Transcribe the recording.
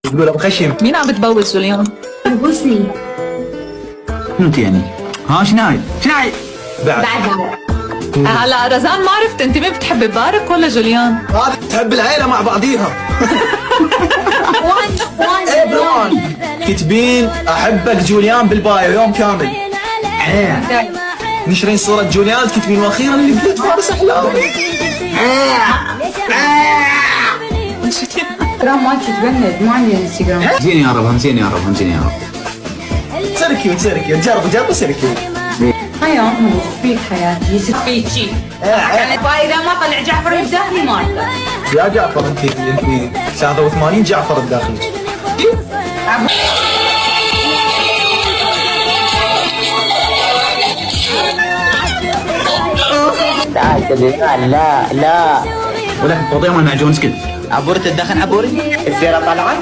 تقول ابو خشم. مين عم بتبوس جوليان؟ البوسني. انت يعني ها شناي بعد هلا رزان ما عرفت انت مين بتحبي بارك ولا جوليان؟ هذه تحب العيله مع بعضيها. ايه بروان كاتبين احبك جوليان بالبايو يوم كامل. نشرين صورة جوليان كاتبين واخيرا لقيت فارس احلامي. انستغرام مالتي تبند، ما عندي انستغرام. زين يا رب همزين يا رب همزين يا رب. سيركي جرب سيركي. حياة في حياتي يصير في شيء. يعني بايدة ما طلع جعفر الداخلي مالته. يا جعفر انت 83 جعفر الداخلي. تعال لا ولا وضيع المعجون سكت. عبورة الدخن عبوري. السيارة طالعة؟